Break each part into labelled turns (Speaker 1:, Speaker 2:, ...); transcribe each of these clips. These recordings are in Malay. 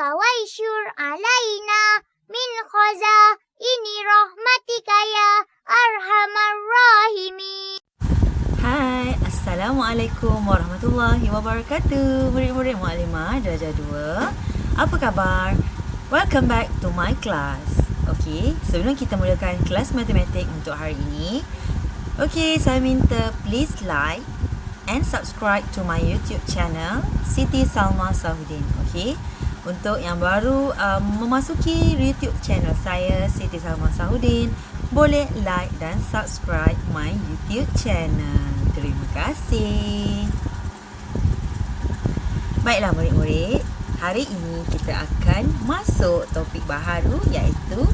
Speaker 1: waishur alaina min khazaini rahmatika ya arhamar rahimin.
Speaker 2: Hai, Assalamualaikum warahmatullahi wabarakatuh. Murid-murid Muallimah darjah 2. Apa khabar? Welcome back to my class. Okey, sebelum kita mulakan kelas matematik untuk hari ini, okey, saya minta please like and subscribe to my YouTube channel Siti Salma Sahudin. Okey, untuk yang baru memasuki YouTube channel saya Siti Salma Sahudin, boleh like dan subscribe my YouTube channel. Terima kasih. Baiklah murid-murid, hari ini kita akan masuk topik baharu iaitu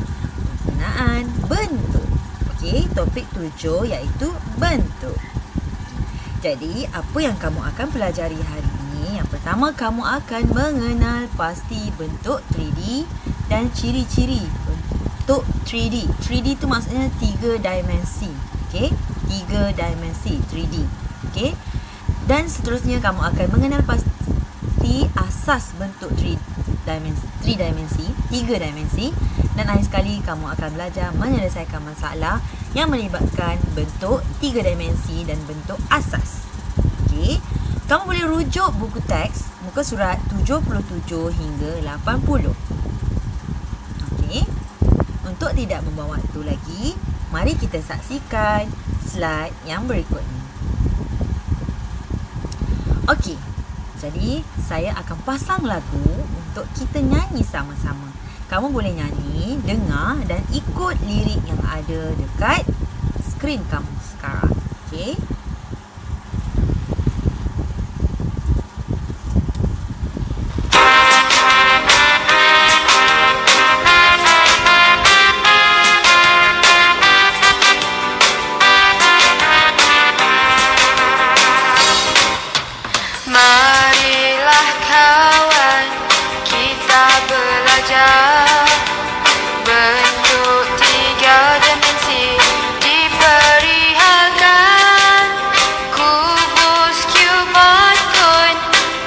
Speaker 2: penggunaan bentuk. Okey, topik 7 iaitu bentuk. Jadi, apa yang kamu akan pelajari hari ini? Yang pertama, kamu akan mengenal pasti bentuk 3D dan ciri-ciri bentuk 3D. 3D itu maksudnya 3 dimensi. Okey, 3 dimensi 3D. Okey. Dan seterusnya kamu akan mengenal pasti asas bentuk 3 dimensi. Dan akhir sekali kamu akan belajar menyelesaikan masalah yang melibatkan bentuk 3 dimensi dan bentuk asas. Okey. Kamu boleh rujuk buku teks muka surat 77 hingga 80. Okey. Untuk tidak membuang waktu lagi, mari kita saksikan slide yang berikut ini. Okey. Jadi, saya akan pasang lagu untuk kita nyanyi sama-sama. Kamu boleh nyanyi, dengar dan ikut lirik yang ada dekat skrin kamu sekarang. Okey.
Speaker 3: Marilah kawan, kita belajar bentuk 3 dimensi diperihalkan. Kubus, cuboid, kon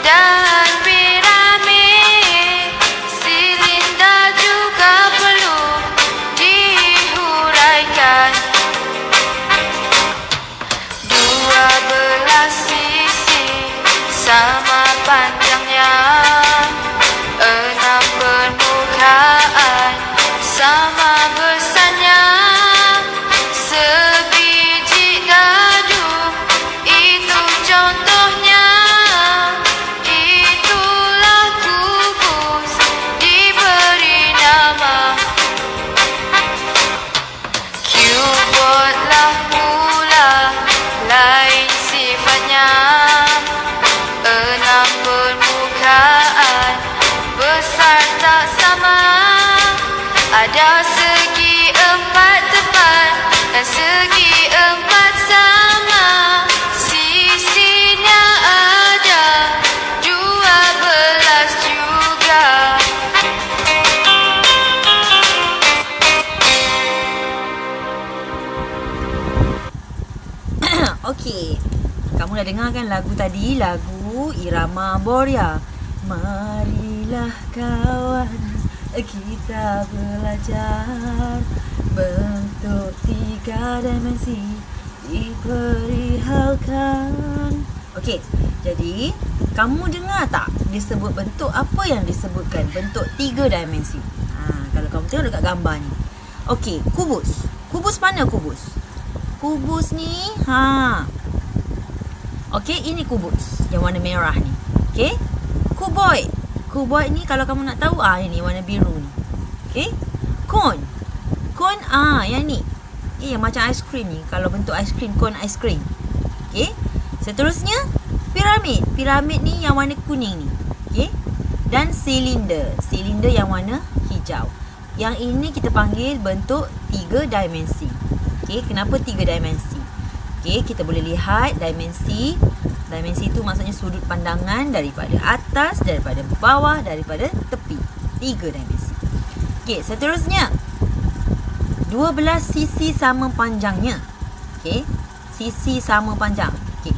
Speaker 3: dan piramid. Silinder juga perlu dihuraikan. 12 sisi sama panjangnya, 6 permukaan sama besarnya. Sebiji dadu itu contohnya. Itulah kubus diberi nama. Cuboidlah pula lain sifatnya. 6 permukaan besar tak sama. Ada segi 4 tepat dan segi 4 sama. Sisinya ada 12 juga.
Speaker 2: Okey. Kamu dah dengar kan lagu tadi? Lagu Irama Boria. Marilah kawan, kita belajar bentuk 3 dimensi diperihalkan. Okey, jadi kamu dengar tak disebut bentuk apa yang disebutkan bentuk 3 dimensi? Kalau kamu tengok dekat gambar ni. Okey, kubus. Kubus mana kubus? Kubus ni, okey, ini kubus yang warna merah ni. Okey. Kuboid. Kuboid ni kalau kamu nak tahu, ini warna biru ni. Okey. Kon. Kon, yang ni. Yang macam aiskrim ni. Kalau bentuk aiskrim, kon aiskrim. Okey. Seterusnya, piramid. Piramid ni yang warna kuning ni. Okey. Dan silinder. Silinder yang warna hijau. Yang ini kita panggil bentuk 3 dimensi. Okey, kenapa 3 dimensi? Okey, kita boleh lihat dimensi. Dimensi itu maksudnya sudut pandangan daripada atas, daripada bawah, daripada tepi. 3 dimensi. Okey, seterusnya 12 sisi sama panjangnya. Okey, sisi sama panjang. Okey.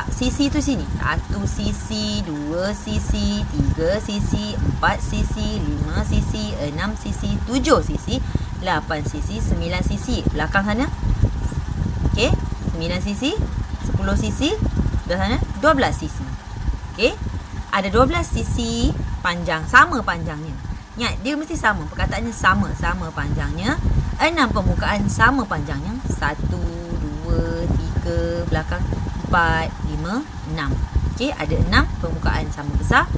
Speaker 2: Sisi tu sini. 1 sisi, 2 sisi, 3 sisi, 4 sisi, 5 sisi, 6 sisi, 7 sisi, 8 sisi, 9 sisi. Belakang sana. Okey. 9 sisi, 10 sisi. Belah sana 12 sisi. Okey. Ada 12 sisi panjang. Sama panjangnya. Ingat, dia mesti sama. Perkataannya sama. Sama panjangnya. 6 permukaan sama panjangnya. 1, 2, 3. Belakang 4, 5, 6. Okey, ada 6 permukaan sama besar.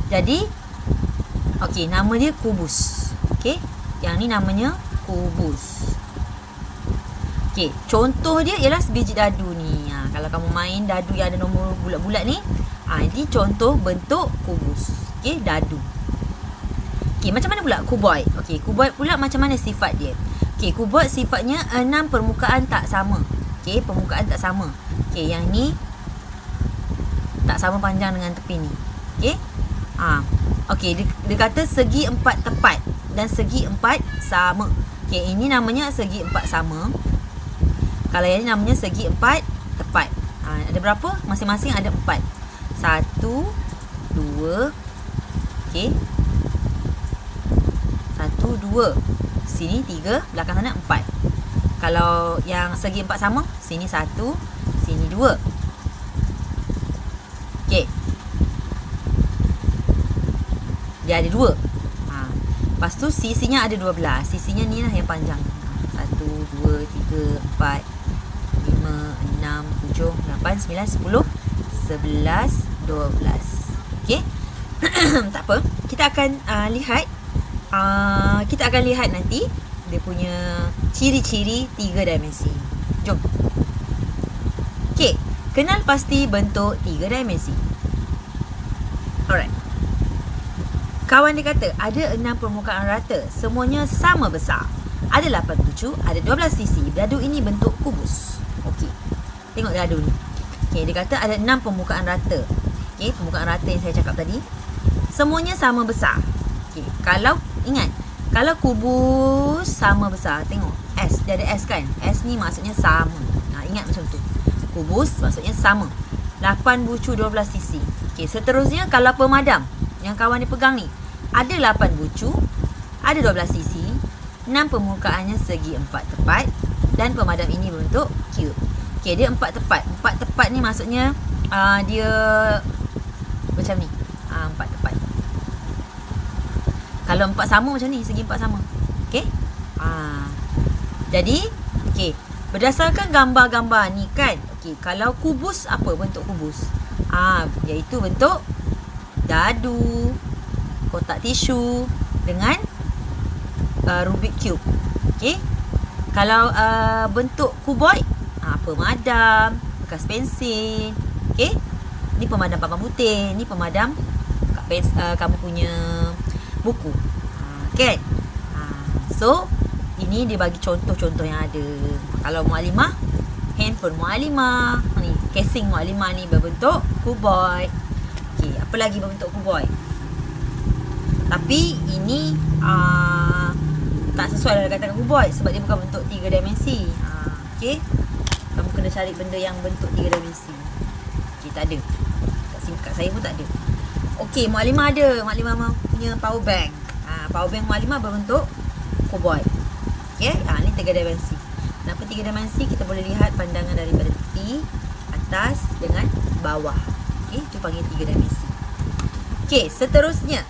Speaker 2: Jadi, okey, nama dia kubus. Okey, yang ni namanya kubus. Okey, contoh dia ialah sebiji dadu ni. Kalau kamu main dadu yang ada nombor bulat-bulat ni, ini contoh bentuk kubus. Okey, dadu. Okey, macam mana pula kuboid? Okey, kuboid pula macam mana sifat dia? Okey, kuboid sifatnya 6 permukaan tak sama. Okey, permukaan tak sama. Okey, yang ni tak sama panjang dengan tepi ni. Okey. Okey, dia kata segi 4 tepat dan segi 4 sama. Okey, ini namanya segi 4 sama. Kalau yang ni namanya segi 4 tepat. Ada berapa? Masing-masing ada 4. 1, 2. Okey. 1, 2. Sini 3, belakang sana 4. Kalau yang segi 4 sama, sini 1, sini 2. Okey. Dia ada 2. Lepas tu sisinya ada 12. Sisinya ni lah yang panjang. 1, 2, 3, 4, 5, 6, 7, 8, 9, 10, 11, 12. Okey. Tak apa. Kita akan lihat. Kita akan lihat nanti dia punya ciri-ciri 3 dimensi. Jom. Okey. Kenal pasti bentuk 3 dimensi. Alright. Kawan dia kata ada 6 permukaan rata. Semuanya sama besar. Ada 8 bucu, ada 12 sisi. Dadu ini bentuk kubus. Okey. Tengok dadu ni. Okey, dia kata ada 6 permukaan rata. Okey, permukaan rata yang saya cakap tadi. Semuanya sama besar. Okey, kalau ingat, kalau kubus sama besar, tengok S, dia ada S kan? S ni maksudnya sama. Ingat macam tu. Kubus maksudnya sama. 8 bucu 12 sisi. Okey, seterusnya kalau pemadam yang kawan dia pegang ni, ada 8 bucu, ada 12 sisi, 6 permukaannya segi 4 tepat dan pemadam ini berbentuk cube. Okey, dia 4 tepat. 4 tepat ni maksudnya dia macam ni. 4 tepat. Kalau 4 sama macam ni, segi 4 sama. Okey? Jadi, okey, berdasarkan gambar-gambar ni kan. Okey, kalau kubus, apa bentuk kubus? Iaitu bentuk dadu, kotak tisu dengan Rubik cube. Okey? Kalau bentuk kuboid, pemadam, bekas pensil. Okey? Ni pemadam papan putih, ni pemadam kamu punya buku. Kan? So, ini dia bagi contoh-contoh yang ada. Kalau mualimah, handphone mualimah. Ni, casing mualimah ni berbentuk kuboid. Okey, apa lagi berbentuk kuboid? Tapi ini tak sesuai dengan katakan kuboid sebab dia bukan bentuk 3 dimensi. Okey. Kamu kena cari benda yang bentuk 3 dimensi. Okey, tak ada. Kat saya pun tak ada. Okey, mualimah ada. Mualimah punya power bank. Power bank mualimah berbentuk kuboid. Okey, ni 3 dimensi. Kenapa 3 dimensi? Kita boleh lihat pandangan daripada tepi, atas dengan bawah. Okey, itu panggil 3 dimensi. Okey, seterusnya.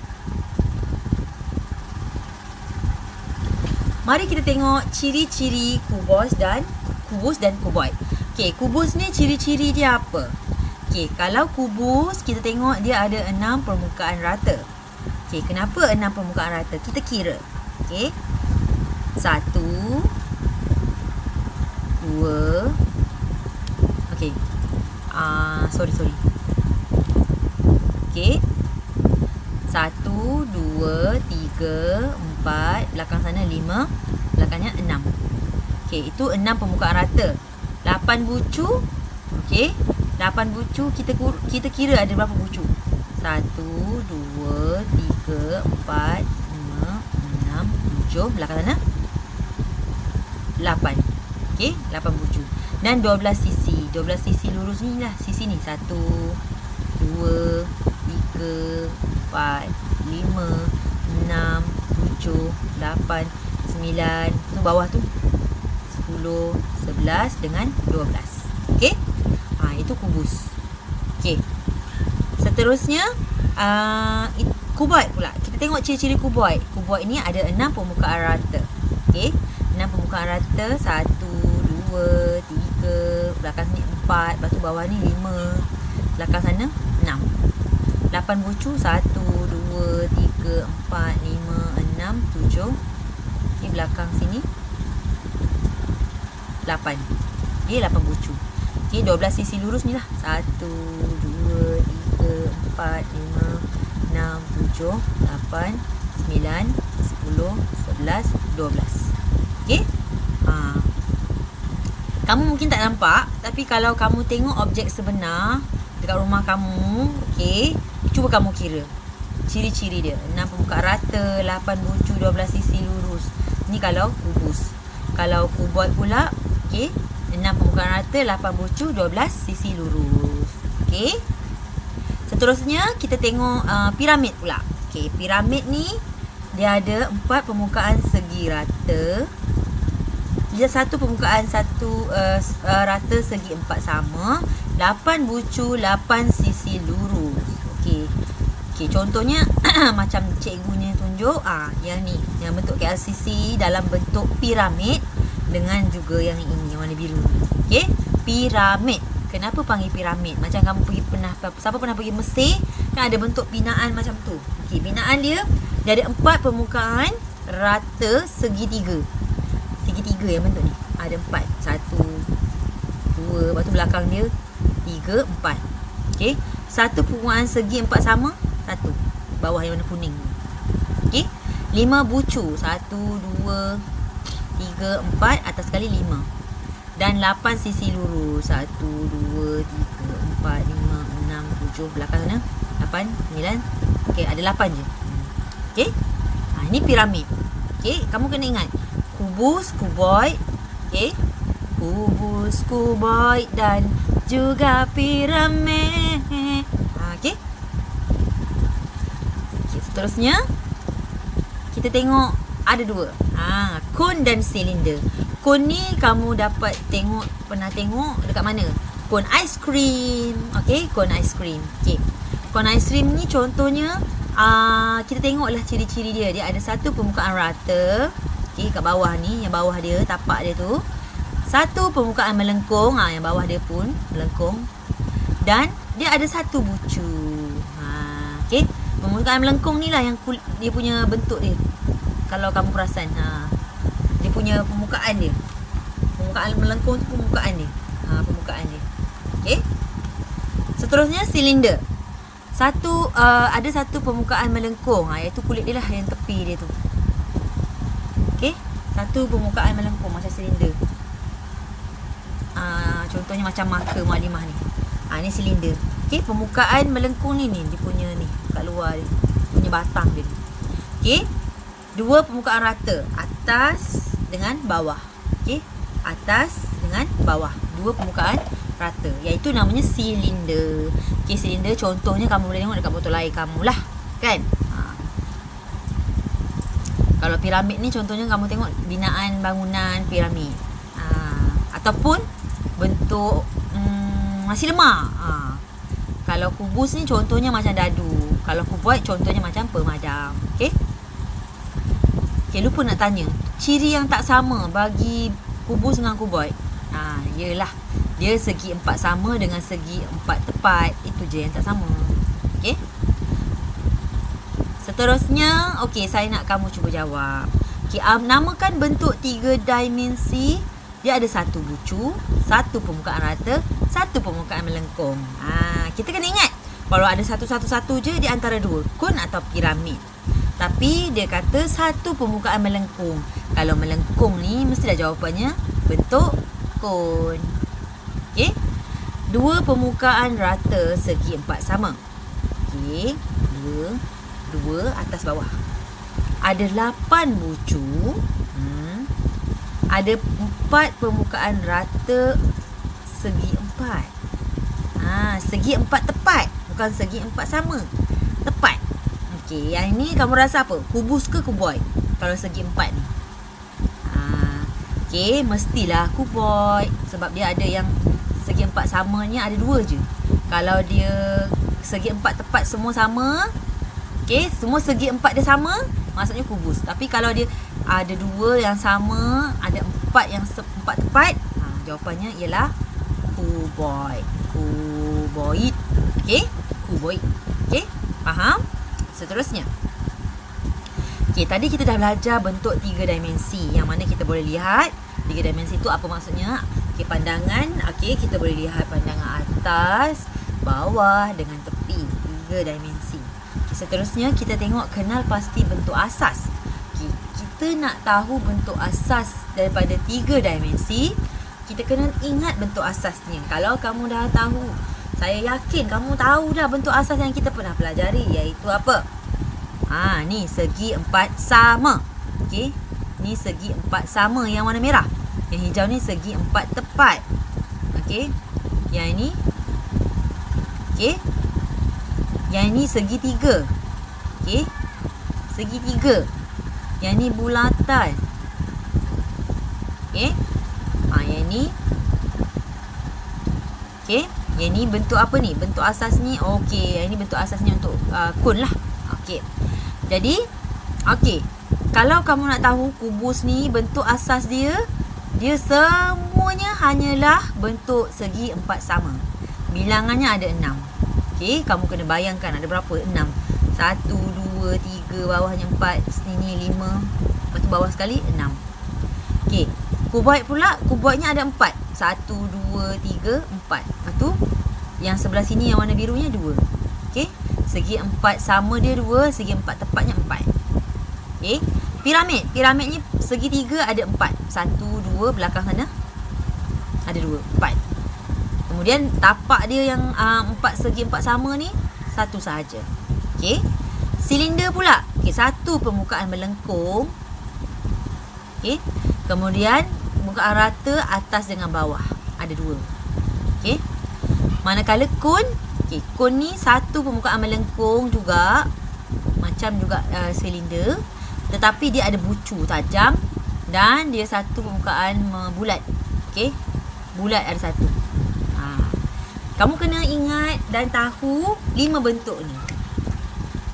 Speaker 2: Mari kita tengok ciri-ciri kubus dan kuboid. Okey, kubus ni ciri-ciri dia apa? Okey, kalau kubus kita tengok dia ada 6 permukaan rata. Okey, kenapa 6 permukaan rata? Kita kira. Okey. 1 2. Okey. Sorry. Okey. 1 2 3 4, belakang sana 5, belakangnya 6. Okey, itu 6 permukaan rata. 8 bucu. Okey. 8 bucu kita kira ada berapa bucu? 1 2 3 4 5 6 7, belakang sana 8. Okey, 8 bucu dan 12 sisi. 12 sisi lurus ni lah. Sisi ni 1, 2, 3, 4, 5, 6, 7, 8, 9. Tu bawah tu 10, 11 dengan 12. Okey? Itu kubus. Okey. Seterusnya kuboid pula. Kita tengok ciri-ciri kuboid. Kuboid ni ada 6 permukaan rata. Okey? 6 permukaan rata. 1, 2, 3, belakang ni 4, lepas tu bawah ni 5, belakang sana 6. 8 bucu. 1, 2, 3, 4, 5, 6, 7. Di belakang sini 8. Okey, 8 bucu. Okey, 12 sisi lurus ni lah. 1, 2, 3, 4, 5, 6, 7, 8, 9, 10, 11, 12. Okey? Kamu mungkin tak nampak, tapi kalau kamu tengok objek sebenar dekat rumah kamu, okey, cuba kamu kira ciri-ciri dia. 6 permukaan rata, 8 bucu, 12 sisi lurus. Ni kalau kubus. Kalau kuboid pula, okey, 6 permukaan rata, 8 bucu, 12 sisi lurus. Okey. Seterusnya kita tengok piramid pula. Okey, piramid ni dia ada 4 permukaan segi rata. Dia satu permukaan rata segi 4 sama. 8 bucu, 8 sisi lurus. Okey. Okey, contohnya macam cikgunya tunjuk, yang ni, yang bentuk KLCC dalam bentuk piramid dengan juga yang ini, yang warna biru. Okey, piramid. Kenapa panggil piramid? Macam kamu siapa pernah pergi Mesir, kan ada bentuk binaan macam tu. Okey, binaan dia ada 4 permukaan rata segitiga. Segitiga yang bentuk ni. Ada 4. 1, 2, lepas tu belakang dia 3, 4. Okey, satu permukaan segi 4 sama, 1. Bawah yang warna kuning. Okey, 5 bucu. 1, 2, 3, 4, atas sekali 5. Dan 8 sisi lurus. 1, 2, 3, 4, 5, 6, 7. Belakang sana 8, 9. Okey, ada 8 je. Okey, ini piramid. Okey, kamu kena ingat kubus, kuboid. Okey, kubus, kuboid dan juga piramid. Okey. Okey, seterusnya kita tengok ada 2. Kon dan silinder. Kon ni kamu dapat pernah tengok dekat mana? Kon aiskrim. Okey, kon aiskrim. Okey. Kon aiskrim ni contohnya kita tengoklah ciri-ciri dia. Dia ada satu permukaan rata. Okey, kat bawah ni, yang bawah dia, tapak dia tu. Satu permukaan melengkung, yang bawah dia pun melengkung. Dan dia ada satu bucu. Okey, permukaan melengkung ni lah yang dia punya bentuk dia. Kalau kamu perasan, dia punya permukaan dia. Permukaan melengkung tu permukaan dia. Permukaan dia. Okey. Seterusnya silinder. Ada satu permukaan melengkung, iaitu kulit dia lah, yang tepi dia tu. Okey, satu permukaan melengkung macam silinder. Contohnya macam marker Mualimah ni. Ni silinder. Okey, permukaan melengkung ni dia punya ni, kat luar dia, punya batang dia. Okey, 2 permukaan rata, atas dengan bawah. Okey, atas dengan bawah, 2 permukaan rata, iaitu namanya silinder. Okey, silinder contohnya kamu boleh tengok dekat botol air kamu lah, kan? Kalau piramid ni contohnya kamu tengok binaan bangunan piramid. Ataupun bentuk nasi lemak. Kalau kubus ni contohnya macam dadu. Kalau kuboid contohnya macam pemadam. Okey? Okey, lupa nak tanya. Ciri yang tak sama bagi kubus dengan kuboid. Ialah dia segi 4 sama dengan segi 4 tepat. Itu je yang tak sama. Okey? Seterusnya, okey, saya nak kamu cuba jawab. Okey, namakan bentuk 3 dimensi. Dia ada satu bucu, satu permukaan rata, satu permukaan melengkung. Kita kena ingat, kalau ada satu-satu je di antara 2, kon atau piramid. Tapi dia kata satu permukaan melengkung. Kalau melengkung ni mestilah jawapannya bentuk kon. Okey. 2 permukaan rata segi 4 sama. Okey, 2 atas bawah. Ada 8 bucu. Ada 4 permukaan rata segi 4. Segi 4 tepat. Bukan segi 4 sama. Tepat. Okey, yang ni kamu rasa apa? Kubus ke kuboid? Kalau segi 4 ni. Okey, mestilah kuboid. Sebab dia ada yang segi 4 samanya ada 2 je. Kalau dia segi 4 tepat semua sama, okey, semua segi 4 dia sama, maksudnya kubus. Tapi kalau dia ada 2 yang sama, ada 4 yang 4 tepat, jawapannya ialah kuboid. Kuboid. Okey, kuboid. Okey, faham? Seterusnya. Okey, tadi kita dah belajar bentuk 3 dimensi yang mana kita boleh lihat 3 dimensi tu apa maksudnya. Okey, pandangan. Okey, kita boleh lihat pandangan atas, bawah dengan tepi. 3 dimensi. Okay, seterusnya kita tengok kenal pasti bentuk asas. Okay, kita nak tahu bentuk asas daripada 3 dimensi, kita kena ingat bentuk asasnya. Kalau kamu dah tahu, saya yakin kamu tahu dah bentuk asas yang kita pernah pelajari, iaitu apa? Ni segi 4 sama. Okey, ni segi 4 sama yang warna merah. Yang hijau ni segi 4 tepat. Okey, yang ini. Okey, yang ini segi 3. Okey, segi 3. Yang ni bulatan. Okey, yang ni. Okey, yang ni bentuk apa ni? Bentuk asas ni. Okey, yang ni bentuk asasnya untuk kun lah. Okey, jadi okey, kalau kamu nak tahu kubus ni bentuk asas dia, dia semuanya hanyalah bentuk segi 4 sama. Bilangannya ada 6. Okey, kamu kena bayangkan ada berapa? 6. 1, 2, 3, bawahnya 4, sini 5. Lepas tu bawah sekali 6. Okey, kuboid pula, kuboidnya ada 4. 1, 2, 3, 4. Lepas tu yang sebelah sini yang warna birunya 2. Okey, segi 4 sama dia 2, segi 4 tepatnya 4. Okey, piramid. Piramidnya segi 3 ada 4. 1, 2, belakang sana ada 2, 4. Kemudian tapak dia yang 4 segi 4 sama ni satu sahaja. Okey, silinder pula. Okey, satu permukaan melengkung. Okey, kemudian permukaan rata atas dengan bawah ada 2. Okey, manakala kun, okey, kun ni satu permukaan melengkung juga, macam juga silinder, tetapi dia ada bucu tajam dan dia satu permukaan bulat. Okey, bulat ada satu. Kamu kena ingat dan tahu 5 bentuk ni.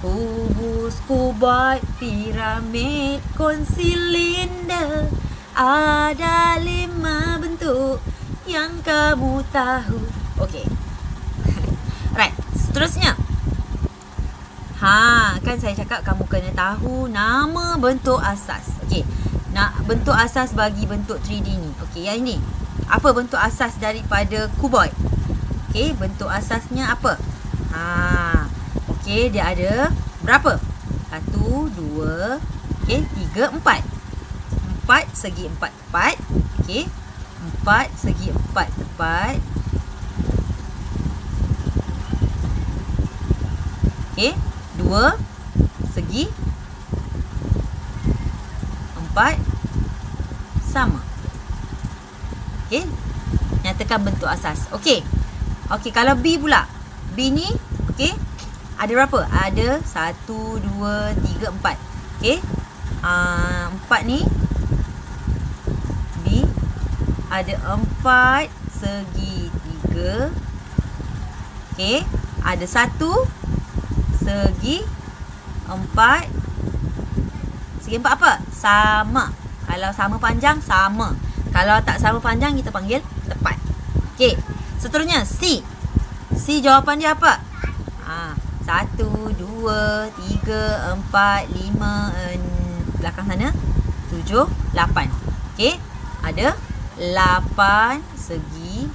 Speaker 2: Kubus, kuboid, piramid, kon, silinder. Ada 5 bentuk yang kamu tahu. Okey. Right, seterusnya. Kan saya cakap kamu kena tahu nama bentuk asas. Okey. Nak bentuk asas bagi bentuk 3D ni. Okey, yang ini. Apa bentuk asas daripada kuboid? Okey, bentuk asasnya apa? Okey, dia ada berapa? 1, 2, okey, 3, 4. 4 segi 4 tepat. Okey, 4 segi 4 tepat. Okey, 2 segi 4 sama. Okey, nyatakan bentuk asas. Okey. Okey, kalau B pula. B ni, okey, ada berapa? Ada 1, 2, 3, 4. Okey. 4 ni B ada 4 segi 3. Okey, ada 1 segi 4. Segi 4 apa? Sama. Kalau sama panjang, sama. Kalau tak sama panjang, kita panggil tepat. Okey, seterusnya C. C jawapan dia apa? 1, 2, 3, 4, 5, belakang sana 7, 8. Okey, ada 8 segi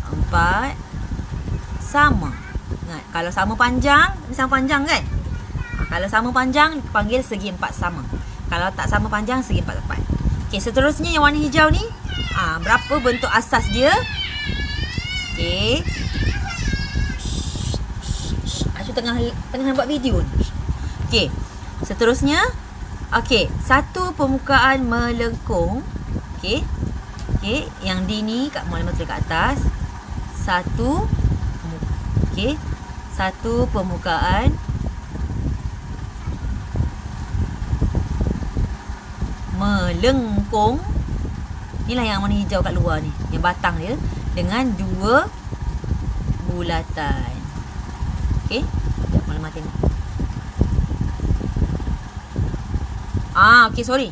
Speaker 2: 4 sama. Ingat, kalau sama panjang, ni sama panjang kan? Kalau sama panjang, panggil segi 4 sama. Kalau tak sama panjang, segi 4 tepat. Okey, seterusnya yang warna hijau ni, berapa bentuk asas dia? Okey. Aku tengah buat video ni. Okey. Seterusnya, okey, satu permukaan melengkung. Okey. Okey, yang D ni Kak Maklumat tulis kat atas. Satu permukaan melengkung. Inilah yang warna hijau kat luar ni, yang batang dia, dengan 2 bulatan. Okey, sekejap maklumat ni. Okey, sorry.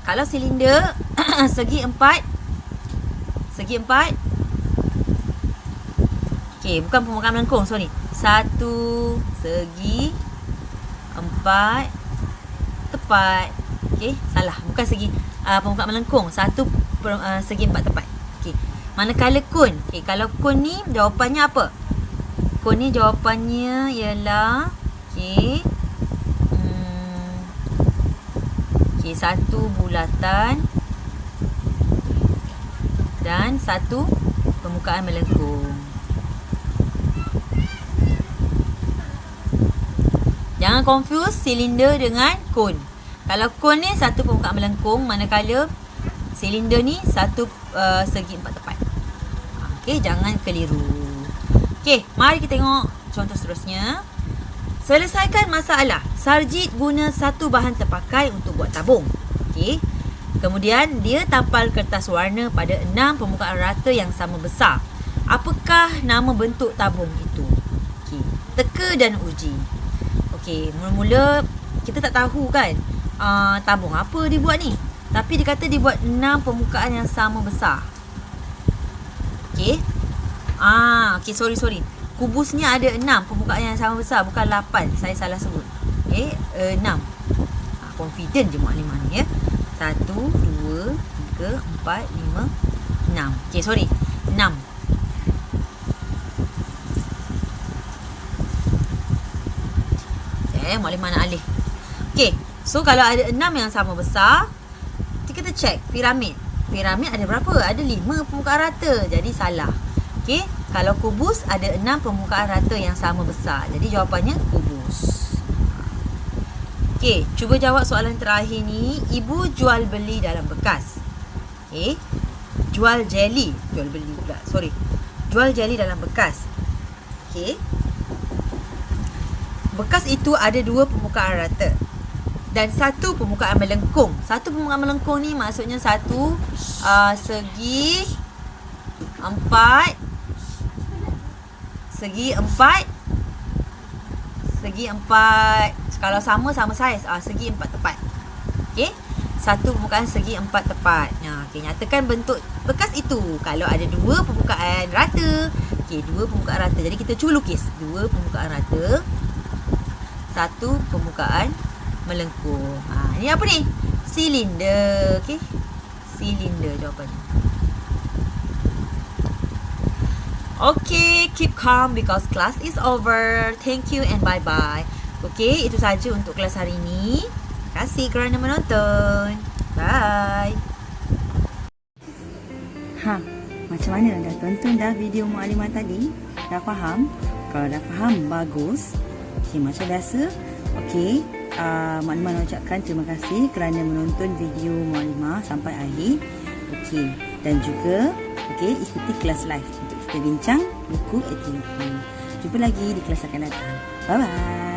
Speaker 2: Kalau silinder segi 4. Okey, bukan permukaan melengkung, sorry. 1 segi 4 tepat. Okey, salah. Bukan segi permukaan melengkung. 1 segi 4 tepat. Okey. Manakala kun. Okey, kalau kun ni jawapannya apa? Kun ni jawapannya ialah okey. Okey, 1 bulatan dan 1 permukaan melengkung. Jangan confuse silinder dengan kon. Kalau kon ni 1 permukaan melengkung, manakala silinder ni 1 segi 4 tepat. Okey, jangan keliru. Okey, mari kita tengok contoh seterusnya. Selesaikan masalah. Sarjit guna 1 bahan terpakai untuk buat tabung. Okey. Kemudian dia tampal kertas warna pada 6 permukaan rata yang sama besar. Apakah nama bentuk tabung itu? Okey, teka dan uji. Okey, mula-mula kita tak tahu kan tabung apa dia buat ni. Tapi dia kata dia buat 6 permukaan yang sama besar. Okey. Okey, sorry. Kubusnya ada 6 permukaan yang sama besar, bukan 8. Saya salah sebut. Okey, 6. Confident je maklimah ni ya. 1, 2, 3, 4, 5, 6. Okey, sorry. 6. Maklimah nak alih. Okey, so kalau ada 6 yang sama besar, kita cek piramid. Piramid ada berapa? Ada 5 permukaan rata. Jadi salah. Okey, kalau kubus ada 6 permukaan rata yang sama besar. Jadi jawapannya kubus. Okey, cuba jawab soalan terakhir ni. Ibu jual beli dalam bekas. Okey, jual jelly. Jual beli pula. Sorry. Jual jelly dalam bekas. Okey. Bekas itu ada 2 permukaan rata dan 1 permukaan melengkung. 1 permukaan melengkung ni maksudnya 1 segi 4 kalau sama saiz, segi 4 tepat. Okey, 1 permukaan segi 4 tepat. Okey, nyatakan bentuk bekas itu kalau ada 2 permukaan rata. Okey, 2 permukaan rata. Jadi kita cuba lukis 2 permukaan rata, 1 permukaan melengkung. Ini apa ni? Silinder. Okey, silinder jawapannya. Okay, keep calm because class is over. Thank you and bye-bye. Okay, itu saja untuk kelas hari ini. Terima kasih kerana menonton. Bye.
Speaker 4: Macam mana? Dah tonton dah video Maklimah tadi? Dah faham? Kalau dah faham, bagus. Okay, macam biasa. Okay, Maklimah nak ucapkan terima kasih kerana menonton video Maklimah sampai akhir. Okay, dan juga ikuti kelas live untuk kita bincang buku aktiviti. Jumpa lagi di kelas akan datang. Bye-bye.